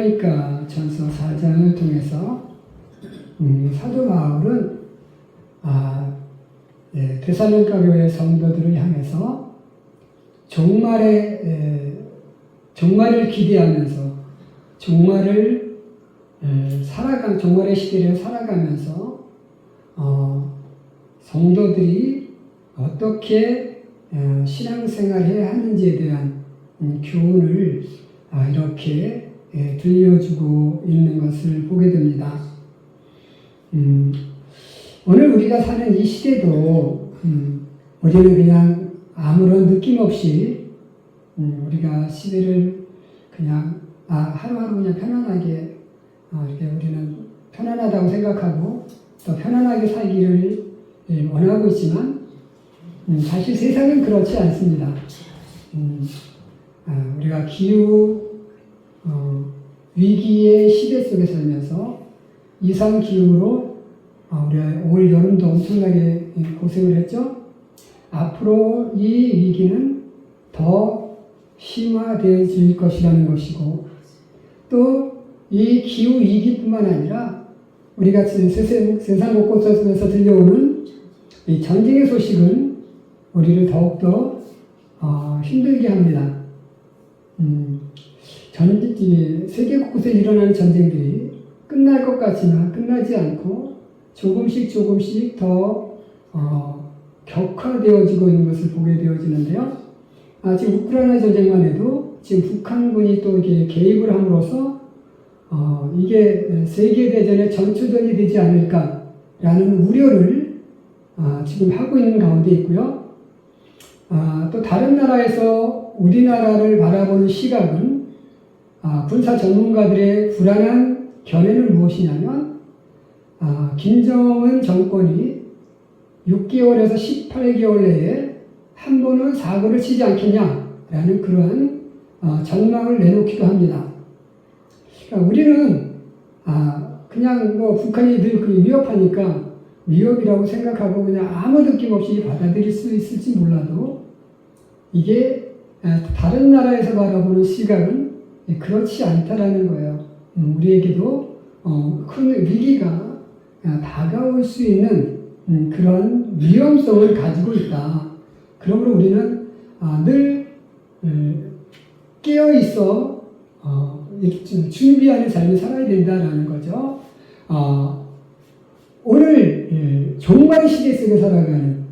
데살로니가 전서 4장을 통해서 사도 바울은 데살로니가 교회 성도들을 향해서 종말을 기대하면서 종말의 시대를 살아가면서 성도들이 어떻게 신앙생활을 해야 하는지에 대한 교훈을 이렇게 들려주고 있는 것을 보게 됩니다. 오늘 우리가 사는 이 시대도 우리는 그냥 아무런 느낌 없이 우리가 시대를 그냥 하루하루 그냥 편안하게 이렇게 우리는 편안하다고 생각하고 또 편안하게 살기를 원하고 있지만 사실 세상은 그렇지 않습니다. 우리가 기후 위기의 시대 속에 살면서 이상 기후로 우리가 올 여름도 엄청나게 고생을 했죠. 앞으로 이 위기는 더 심화되어질 것이라는 것이고 또 이 기후 위기뿐만 아니라 우리가 세상 곳곳에서 들려오는 이 전쟁의 소식은 우리를 더욱더 힘들게 합니다. 세계 곳곳에 일어나는 전쟁들이 끝날 것 같지만 끝나지 않고 조금씩 더 격화되어지고 있는 것을 보게 되어지는데요. 지금 우크라이나 전쟁만 해도 지금 북한군이 또 이게 개입을 함으로써 이게 세계대전의 전초전이 되지 않을까라는 우려를 지금 하고 있는 가운데 있고요. 또 다른 나라에서 우리나라를 바라보는 시각은 군사 전문가들의 불안한 견해는 무엇이냐면 김정은 정권이 6개월에서 18개월 내에 한 번은 사고를 치지 않겠냐라는 그러한 전망을 내놓기도 합니다. 그러니까 우리는 그냥 북한이 늘 위협하니까 위협이라고 생각하고 그냥 아무 느낌 없이 받아들일 수 있을지 몰라도 이게 다른 나라에서 바라보는 시각은 그렇지 않다라는 거예요. 우리에게도 큰 위기가 다가올 수 있는 그런 위험성을 가지고 있다. 그러므로 우리는 늘 깨어 있어 준비하는 삶을 살아야 된다라는 거죠. 오늘 종말의 시대 속에 살아가는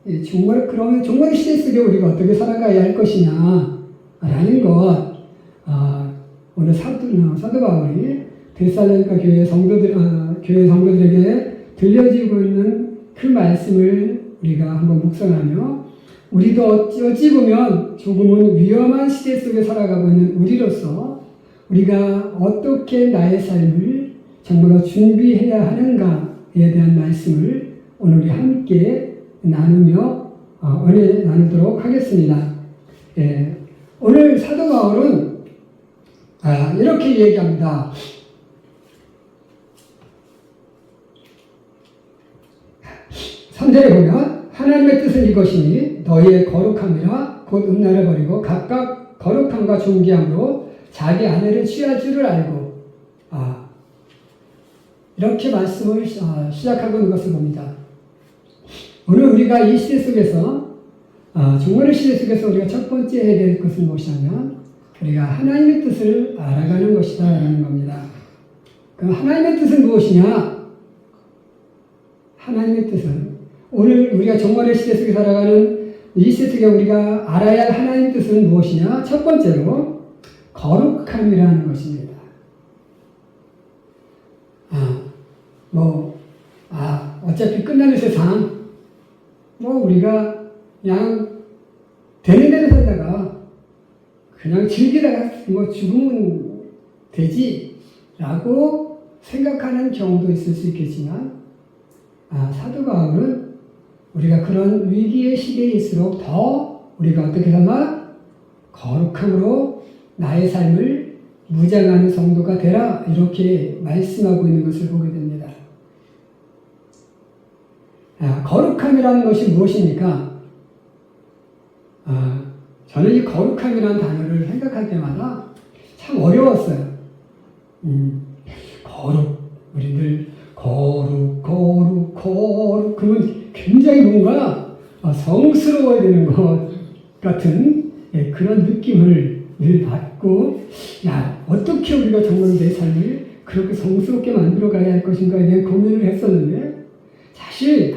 그러면 종말의 시대 속에 우리가 어떻게 살아가야 할 것이냐라는 것 오늘 사도 바울이 데살로니가 교회 성도들에게 들려지고 있는 그 말씀을 우리가 한번 묵상하며 우리도 어찌 보면 조금은 위험한 시대 속에 살아가고 있는 우리로서 우리가 어떻게 나의 삶을 정말로 준비해야 하는가에 대한 말씀을 오늘 우리 함께 나누며 은혜 나누도록 하겠습니다. 오늘 사도 바울은 이렇게 얘기합니다. 3절에 보면 하나님의 뜻은 이것이니 너희의 거룩함이라 곧 음란을 버리고 각각 거룩함과 존귀함으로 자기 아내를 취할 줄을 알고 이렇게 말씀을 시작하고 있는 것을 봅니다. 오늘 우리가 이 시대 속에서 종말의 시대 속에서 우리가 첫 번째 해야 될 것은 무엇이냐면 우리가 하나님의 뜻을 알아가는 것이다 라는 겁니다. 그럼 하나님의 뜻은 무엇이냐? 하나님의 뜻은 오늘 우리가 종말의 시대 속에 살아가는 이 시대 속에 우리가 알아야 할 하나님의 뜻은 무엇이냐? 첫 번째로 거룩함이라는 것입니다. 어차피 끝나는 세상, 우리가 그냥 되는 대로 살다가 그냥 즐기다가 죽으면 되지라고 생각하는 경우도 있을 수 있겠지만, 사도 바울은 우리가 그런 위기의 시대일수록 더 우리가 어떻게 살아? 거룩함으로 나의 삶을 무장하는 성도가 되라 이렇게 말씀하고 있는 것을 보게 됩니다. 거룩함이라는 것이 무엇입니까? 저는 이 거룩함이라는 단어를 생각할 때마다 참 어려웠어요. 거룩, 우리들 거룩, 그러면 굉장히 뭔가 성스러워야 되는 것 같은 그런 느낌을 늘 받고, 야, 어떻게 우리가 정말 내 삶을 그렇게 성스럽게 만들어 가야 할 것인가에 대한 고민을 했었는데, 사실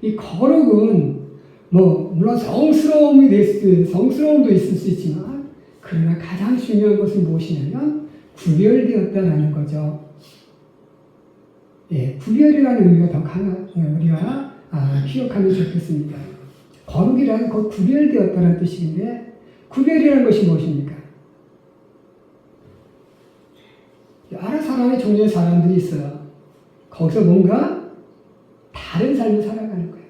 이 거룩은 물론 성스러움도 있을 수 있지만, 그러나 가장 중요한 것은 무엇이냐면 구별되었다라는 거죠. 구별이라는 의미가 더 우리가 기억하면 좋겠습니다. 거룩이라는 곧 구별되었다는 뜻인데, 구별이라는 것이 무엇입니까? 여러 사람의 종류의 사람들이 있어요. 거기서 뭔가 다른 삶을 살아가는 거예요.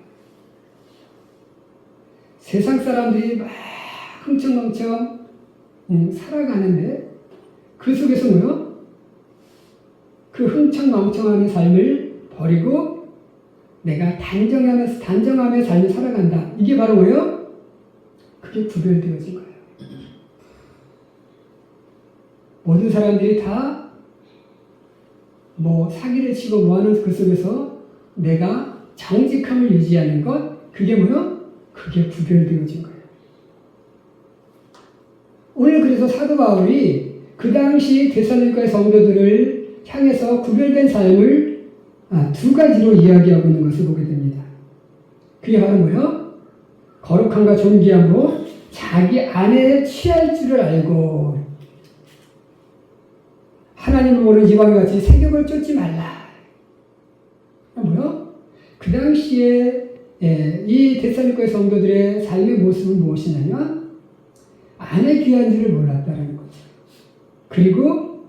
세상 사람들이 막 흥청망청 살아가는데, 그 속에서 뭐요? 그 흥청망청함의 삶을 버리고 내가 단정함의 삶을 살아간다. 이게 바로 뭐요? 그게 구별되어진 거예요. 모든 사람들이 다 사기를 치고 뭐하는 그 속에서 내가 정직함을 유지하는 것, 그게 뭐요? 그게 구별되어진 거예요. 오늘 그래서 사도 바울이 그 당시 데살로니가의 성도들을 향해서 구별된 삶을 두 가지로 이야기하고 있는 것을 보게 됩니다. 그게 바로 뭐요? 거룩함과 존귀함으로 자기 안에 취할 줄을 알고, 하나님을 모르는 이방인 같이 세격을 쫓지 말라. 뭐요? 그 당시에 이 데살로니가의 성도들의 삶의 모습은 무엇이냐면, 아내 귀한 줄을 몰랐다는 거죠. 그리고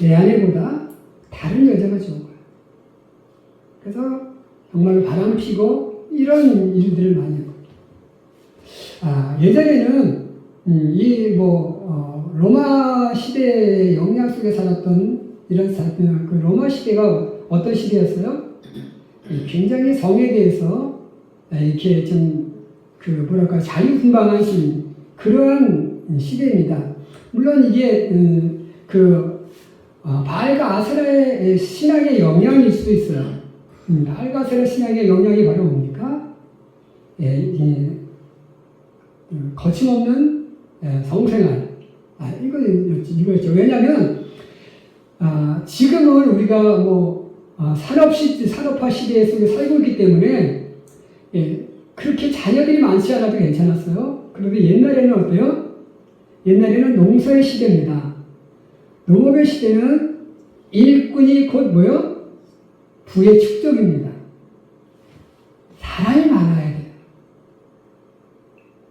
내 아내보다 다른 여자가 좋은 거야. 그래서 정말 바람 피고 이런 일들을 많이 하고, 예전에는 로마 시대의 영향 속에 살았던 그 로마 시대가 어떤 시대였어요? 굉장히 성에 대해서 이렇게 좀 자유분방한 그러한 시대입니다. 물론 이게 바알과 아세라의 신앙의 영향일 수도 있어요. 바알과 아세라 신앙의 영향이 바로 뭡니까? 거침없는 성생활. 이거였죠. 왜냐하면 지금은 우리가 산업화 시대 속에 살고 있기 때문에 그렇게 자녀들이 많지 않아도 괜찮았어요. 그런데 옛날에는 어때요? 옛날에는 농사의 시대입니다. 농업의 시대는 일꾼이 곧 뭐요? 부의 축적입니다. 사람이 많아야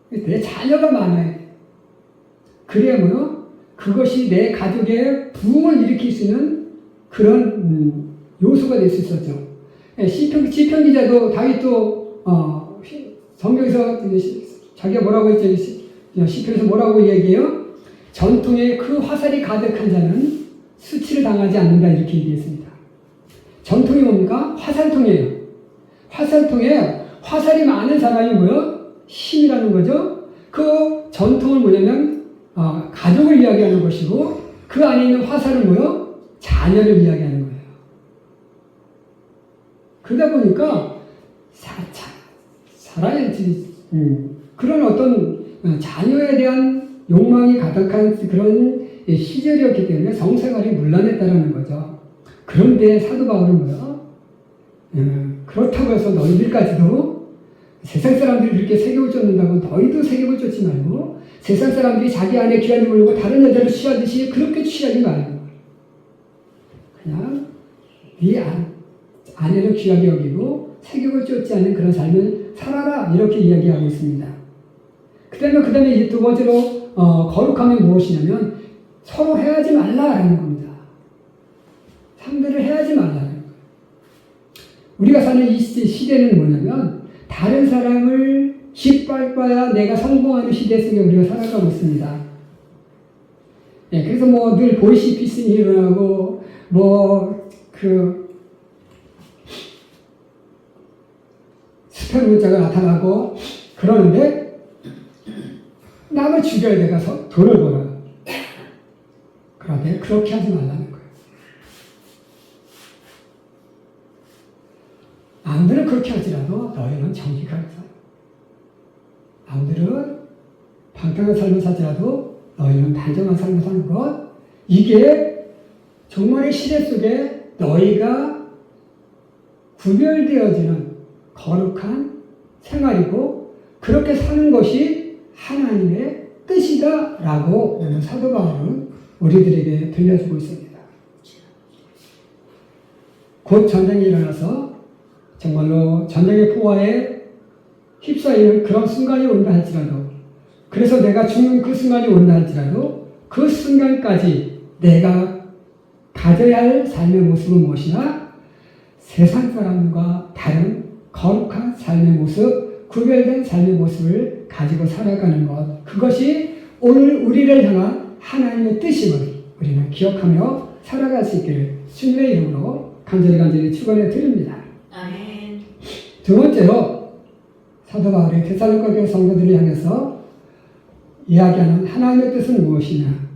돼요. 내 자녀가 많아야 돼요. 그래야 뭐요? 그것이 내 가족의 부흥을 일으킬 수 있는 그런 요소가 될 수 있었죠. 시편 기자도 다윗도 성경에서 자기가 뭐라고 했죠? 시편에서 뭐라고 얘기해요? 전통에 그 화살이 가득한 자는 수치를 당하지 않는다, 이렇게 얘기했습니다. 전통이 뭡니까? 화살통이에요. 화살통에 화살이 많은 사람이 뭐요? 힘이라는 거죠. 그 전통은 뭐냐면 가족을 이야기하는 것이고, 그 안에 있는 화살은 뭐요? 자녀를 이야기하는 거예요. 그러다 보니까 그런 어떤 자녀에 대한 욕망이 가득한 그런 시절이었기 때문에 성생활이 문란했다라는 거죠. 그런데 사도 바울은 뭐요? 그렇다고 해서 너희들까지도 세상 사람들이 이렇게 세격을 쫓는다고 너희도 세격을 쫓지 말고, 세상 사람들이 자기 안에 귀한 힘을 물고 다른 여자를 취하듯이 그렇게 취하지 말고, 그냥 네 아내를 귀하게 여기고 세격을 쫓지 않는 그런 삶을 살아라, 이렇게 이야기하고 있습니다. 그 다음에 이제 두 번째로 거룩함이 무엇이냐면 서로 해하지 말라라는 겁니다. 상대를 해하지 말라는 거예요. 우리가 사는 이 시대는 뭐냐면 다른 사람을 짓밟아야 내가 성공하는 시대 속에 우리가 살아가고 있습니다. 그래서 늘 보이시피싱이 일어나고 스팸 문자가 나타나고 그러는데, 남을 죽여야 내가 돈을 벌어요. 그런데 그렇게 하지 말라는 거예요. 남들은 그렇게 하지라도 너희는 정직하게 살아. 남들은 방탕한 삶을 살지라도 너희는 단정한 삶을 사는 것, 이게 종말의 시대 속에 너희가 구별되어지는 거룩한 생활이고 그렇게 사는 것이 하나님의 뜻이다라고 오늘 사도 바울은 우리들에게 들려주고 있습니다. 곧 전쟁이 일어나서 정말로 전쟁의 포화에 휩싸이는 그런 순간이 온다 할지라도, 그래서 내가 죽는 그 순간이 온다 할지라도 그 순간까지 내가 가져야 할 삶의 모습은 무엇이냐? 세상 사람과 다른 거룩한 삶의 모습, 구별된 삶의 모습을 가지고 살아가는 것, 그것이 오늘 우리를 향한 하나님의 뜻임을 우리는 기억하며 살아갈 수 있기를 주님의 이름으로 간절히 축원해 드립니다. 아멘. 두 번째로 사도 바울이 데살로니가 교회 성도들을 향해서 이야기하는 하나님의 뜻은 무엇이냐?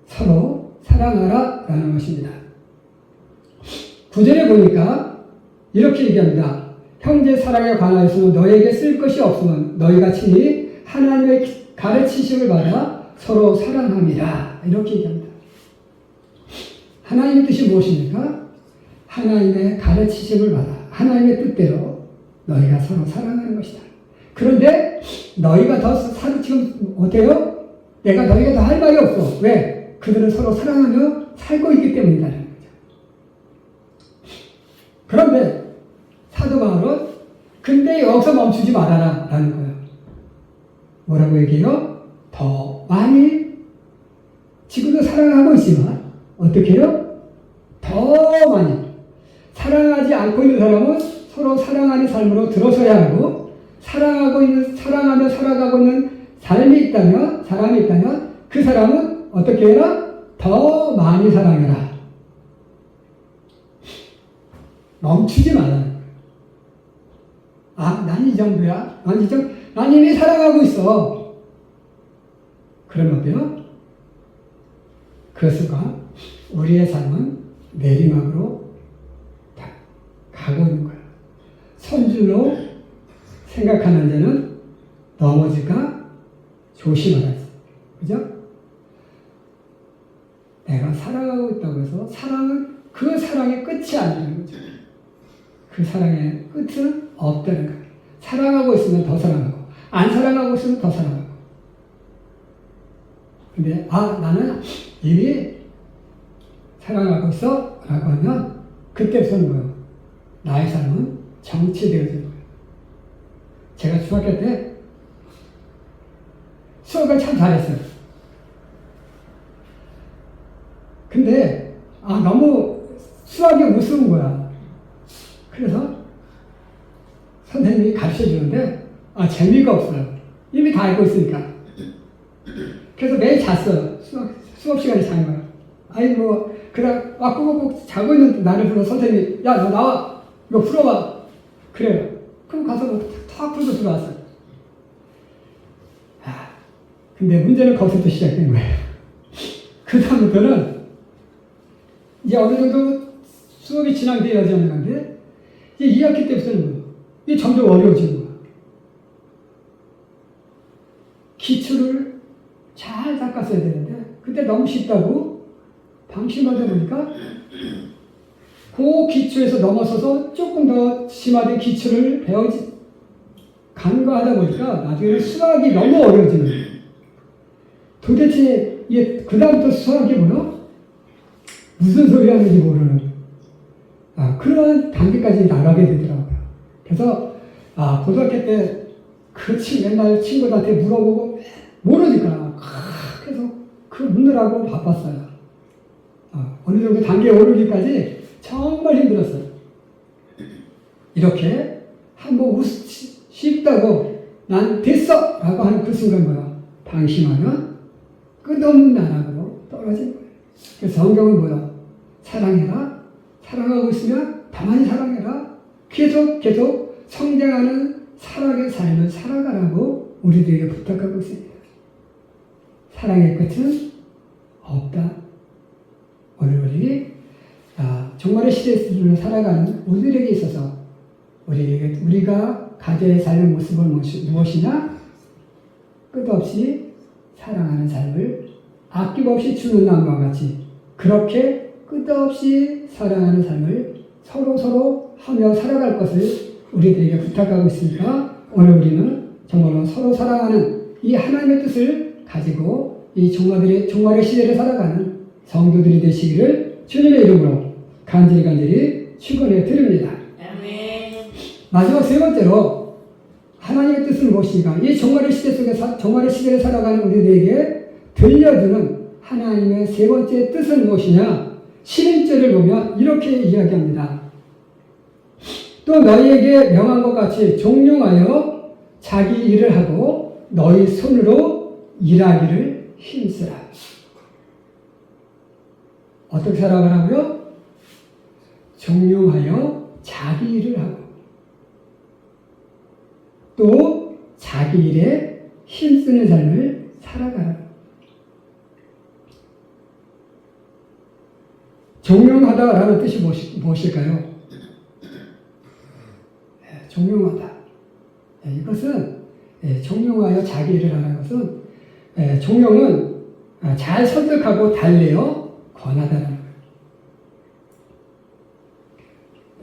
서로 사랑하라 라는 것입니다. 9절에 보니까 이렇게 얘기합니다. 형제 사랑에 관하여서는 너에게 쓸 것이 없으면 너희가 친히 하나님의 가르치심을 받아 서로 사랑합니다. 이렇게 얘기합니다. 하나님의 뜻이 무엇입니까? 하나님의 가르치심을 받아 하나님의 뜻대로 너희가 서로 사랑하는 것이다. 그런데 너희가 지금 어때요? 너희가 더 할 말이 없어. 왜? 그들은 서로 사랑하며 살고 있기 때문이라는 거죠. 그런데 사도 바울은 근데 여기서 멈추지 말아라 라는 거예요. 뭐라고 얘기해요? 더 많이 지금도 사랑하고 있지만 어떻게 해요? 더 많이 사랑하지 않고 있는 사람은 서로 사랑하는 삶으로 들어서야 하고, 사랑하며 살아가고 있는 사람이 있다면 그 사람은 어떻게 해라? 더 많이 사랑해라. 멈추지 말라는 거예요. 난 이 정도야. 난 이미 사랑하고 있어. 그러면 어때요? 그 순간 우리의 삶은 내리막으로 가고 있는 거야. 선줄로 생각하는 자는 넘어질까 조심하라. 그죠? 내가 사랑하고 있다고 해서 사랑은 그 사랑의 끝이 아니라는 거죠. 그 사랑의 끝은 없다는 거예요. 사랑하고 있으면 더 사랑하고, 안 사랑하고 있으면 더 사랑하고. 근데 나는 이미 사랑하고 있어 라고 하면 그때부터는 뭐예요? 나의 삶은 정치되어지는 거예요. 제가 중학교 때 수학을 참 잘했어요. 근데 너무 수학이 우스운 거야. 그래서 선생님이 가르쳐 주는데 재미가 없어요. 이미 다 알고 있으니까. 그래서 매일 잤어요. 수업 시간에 자는 거야. 그냥 꾹꾹 자고 있는 나를 불러 선생님이 야, 너 나와. 이거 풀어봐. 그래요. 그럼 가서 탁 풀고 들어왔어요. 근데 문제는 거기서부터 시작된 거예요. 그 다음부터는 이제 어느 정도 수업이 진행되어지는 건데, 이제 2학기 때부터는 뭐예요? 이게 점점 어려워지는 거야. 기초를 잘 닦았어야 되는데, 그때 너무 쉽다고 방심하다 보니까 그 기초에서 넘어서서 조금 더 심화된 기초를 간과하다 보니까 나중에는 수학이 너무 어려워지는 거예요. 도대체 이게 그다음부터 수학이 뭐야? 무슨 소리 하는지 모르는 그런 단계까지 나가게 되더라고요. 그래서 고등학교 때 맨날 친구들한테 물어보고 모르니까 계속 묻느라고 바빴어요. 어느 정도 단계에 오르기까지 정말 힘들었어요. 이렇게 한번 쉽다고 난 됐어! 라고 하는 그 순간 뭐야? 방심하면 끝없는 나락으로 떨어진 거예요. 그래서 성경은 뭐야? 사랑해라. 사랑하고 있으면 더 많이 사랑해라. 계속 성장하는 사랑의 삶을 살아가라고 우리들에게 부탁하고 있습니다. 사랑의 끝은 없다. 종말의 시대에 살아가는 우리들에게 있어서 우리가 가져야 삶의 모습은 무엇이냐? 끝없이 사랑하는 삶을 아낌없이 주는 나무와 같이 그렇게 끝없이 사랑하는 삶을 서로 하며 살아갈 것을 우리들에게 부탁하고 있으니까 오늘 우리는 정말로 서로 사랑하는 이 하나님의 뜻을 가지고 이 종말의 시대를 살아가는 성도들이 되시기를 주님의 이름으로 간절히 축원해 드립니다. 마지막 세 번째로 하나님의 뜻은 무엇인가? 이 종말의 시대 속에 종말의 시대를 살아가는 우리들에게 들려주는 하나님의 세 번째 뜻은 무엇이냐? 11절을 보면 이렇게 이야기합니다. 또 너희에게 명한 것 같이 종용하여 자기 일을 하고 너희 손으로 일하기를 힘쓰라. 어떻게 살아가라고요? 종용하여 자기 일을 하고 또 자기 일에 힘쓰는 삶을 살아가라. 종용하다라는 뜻이 무엇일까요? 종용하다. 이것은 종용하여 자기 일을 하는 것은 종용은 잘 설득하고 달래어 권하다라는 거예요.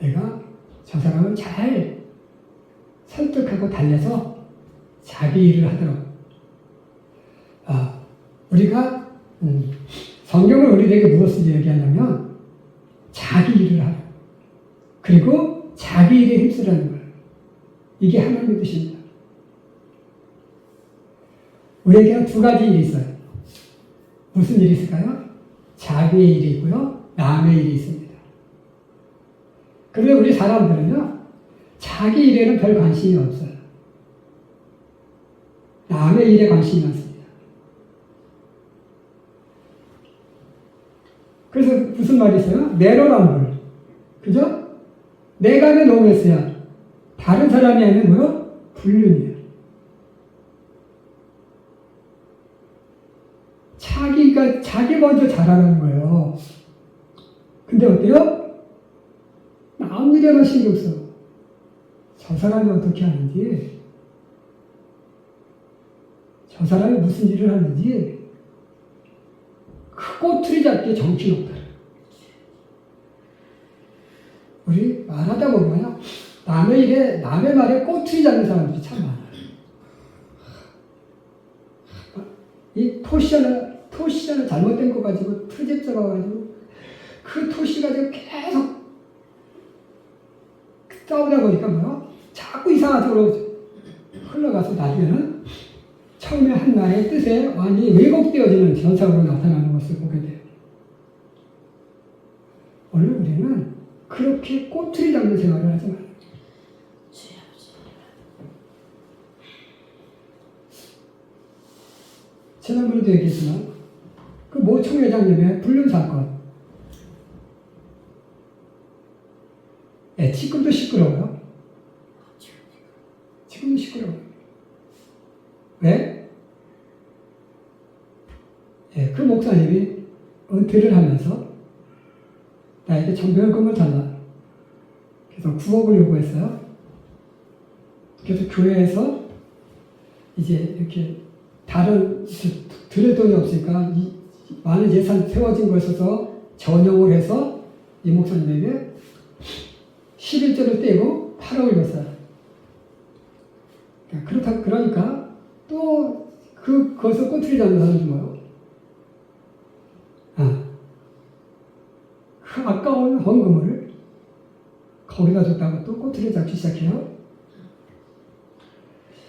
내가 저 사람을 잘 설득하고 달래서 자기 일을 하도록. 우리가 성경을 우리에게 무엇을 얘기하냐면 자기 일을 하라. 그리고 자기 일에 힘쓰라는 거예요. 이게 하나님의 뜻입니다. 우리에게는 두 가지 일이 있어요. 무슨 일이 있을까요? 자기의 일이 있고요. 남의 일이 있습니다. 그런데 우리 사람들은요. 자기 일에는 별 관심이 없어요. 남의 일에 관심이 많습니다. 그래서 무슨 말이 있어요? 내로남불. 그죠? 내가 하면 노메스야. 다른 사람이 하면 뭐요? 불륜이에요. 자기 먼저 잘하는 거예요. 근데 어때요? 남 일에만 신경 써. 저 사람이 어떻게 하는지, 저 사람이 무슨 일을 하는지, 그 꼬투리 잡기에 정신없다. 우리 말하다 보면 남의 말에 꼬투리 잡는 사람들이 참 많아요. 이 토시전을 잘못된 거 가지고 트집 잡아가지고 그 토시 가지고 계속 싸우다 보니까 뭐요? 자꾸 이상한 쪽으로 흘러가서 나중에는 처음에 한 말의 뜻에 완전히 왜곡되어지는 현상으로 나타나는 것을 보게 돼요. 오늘 우리는 그렇게 꼬투리 잡는 생활을 하지 말아요. 지난번에도 얘기했지만 그 모 총회장님의 불륜 사건, 지금도 시끄러워요. 지금도 시끄러워요. 왜? 그 목사님이 은퇴를 하면서 나에게 전별금을 달라. 그래서 9억을 요구했어요. 그래서 교회에서 이제 이렇게 다른 들을 돈이 없으니까 많은 예산 세워진 것에 있어서 전용을 해서 이 목사님에게 11조를 떼고 8억을 줬어요. 그러니까 또 그것을 꼬투리 잡는 사람이 뭐예요? 그 아까운 헌금을 거기다 줬다고 또 꼬투리 잡기 시작해요.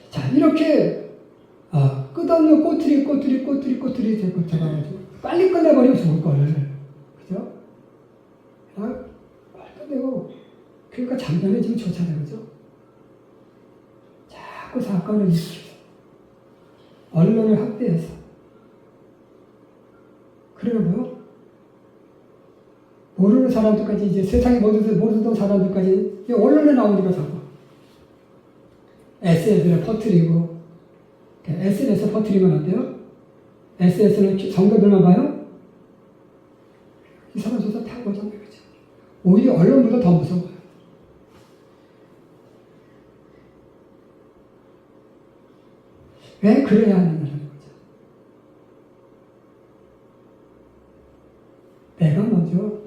자, 이렇게 끝없는 꼬투리 잡아가지고 빨리 끝내버리면 좋을 거를. 그죠? 빨리 끝내고 그러니까 잠잠해지면 좋잖아요. 그죠? 자꾸 사건을 일으켜서 언론을 확대해서 그래요 뭐요? 모르는 사람들까지 이제 세상에 모르던 사람들까지 언론에 나오니까 자꾸 SNS를 퍼뜨리고 SNS 퍼뜨리면 어때요? SNS는 성도들만 봐요? 이 사람 저사 다 보잖아요. 그죠? 오히려 언론보다 더 무서워요. 왜 그래야 하느냐는 거죠. 내가 먼저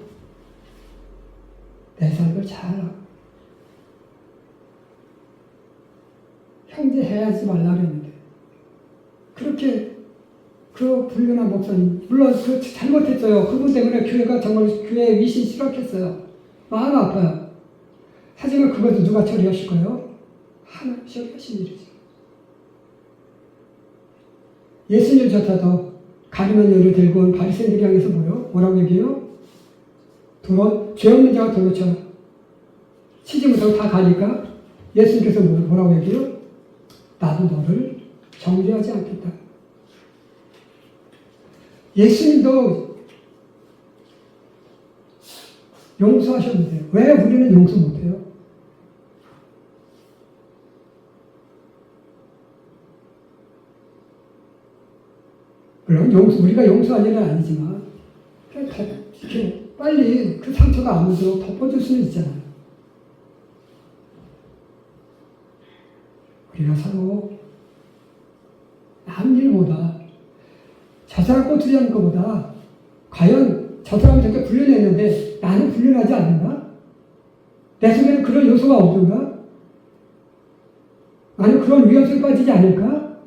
내 삶을 잘하고 형제 해하지 말라 그랬는데 그렇게 그 불륜한 목사님 물론 그 잘못했어요. 그분 때문에 교회가 정말 교회의 위신이 추락했어요. 마음 아파요. 하지만 그것도 누가 처리하실 거예요? 하나님 처리하신 일이죠. 예수님조차도 가늠한 여를 들고 온 바리새인들을 향해서 뭐라고 얘기해요? 죄 없는 자가 돌로 쳐 치지 못하고 다 가니까 예수님께서 뭐라고 얘기해요? 나도 너를 정죄하지 않겠다. 예수님도 용서하셨는데 왜 우리는 용서 못해요? 물론 우리가 용서할 일은 아니지만 이렇게 빨리 그 상처가 안 오도록 덮어줄 수는 있잖아요. 우리가 서로 남 일보다 저 사람 꼬투리 하는 것보다 과연 저 사람이 저렇게 불륜했는데 나는 불륜하지 않는가? 내 속에는 그런 요소가 없는가? 나는 그런 위험성에 빠지지 않을까?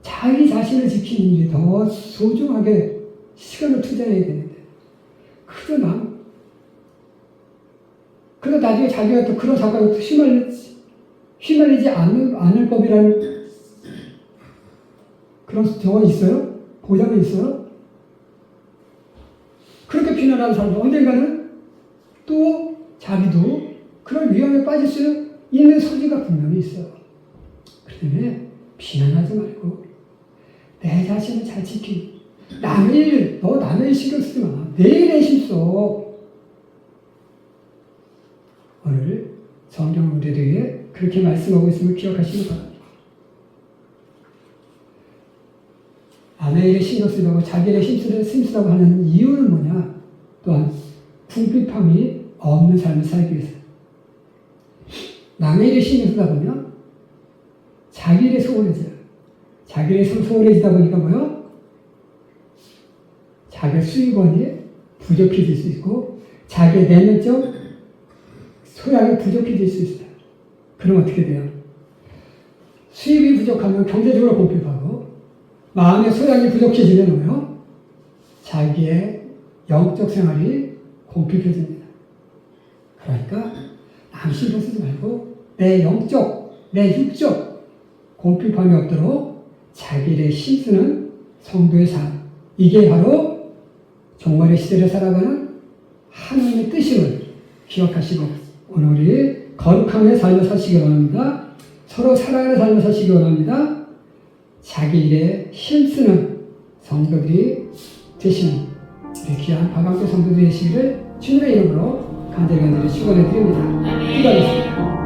자기 자신을 지키는 일이 더 소중하게 시간을 투자해야 되는데 그러나 나중에 자기가 또 그런 사건에 휘말리지 않을 법이라는 그런 저건 있어요? 보장이 있어요? 그렇게 비난하는 사람도 언젠가는 또 자기도 그런 위험에 빠질 수 있는 소지가 분명히 있어요. 그렇기 때문에 비난하지 말고 내 자신을 잘 지키고 남의 일 신경 쓰지 마. 내 일에 힘써. 오늘 성경 우리에게 그렇게 말씀하고 있음을 기억하시기 바랍니다. 남의 일에 신경 쓰려고 자기 일에 힘쓰라고 하는 이유는 뭐냐? 또한 궁핍함이 없는 삶을 살기 위해서. 남의 일에 신경 쓰다 보면 자기 일에 소홀해져요. 자기 일에 소홀해지다 보니까 뭐요? 자기의 수익원이 부족해질 수 있고 자기의 내면적 소양이 부족해질 수 있어요. 그럼 어떻게 돼요? 수입이 부족하면 경제적으로 궁핍하고 마음의 소양이 부족해지면 뭐요? 자기의 영적 생활이 궁핍해집니다. 그러니까 남 신경 쓰지 말고 내 영적, 내 육적 궁핍함이 없도록 자기를 힘쓰는 성도의 삶. 이게 바로 종말의 시대를 살아가는 하나님의 뜻임을 기억하시고 오늘 우리 거룩함의 삶을 사시기 원합니다. 서로 사랑하는 삶을 사시기 원합니다. 자기 일에 힘쓰는 성도들이 되시는 우리 귀한 박광태 성도들이 되시기를 주님의 이름으로 간절히 축원해 드립니다. 기도하겠습니다.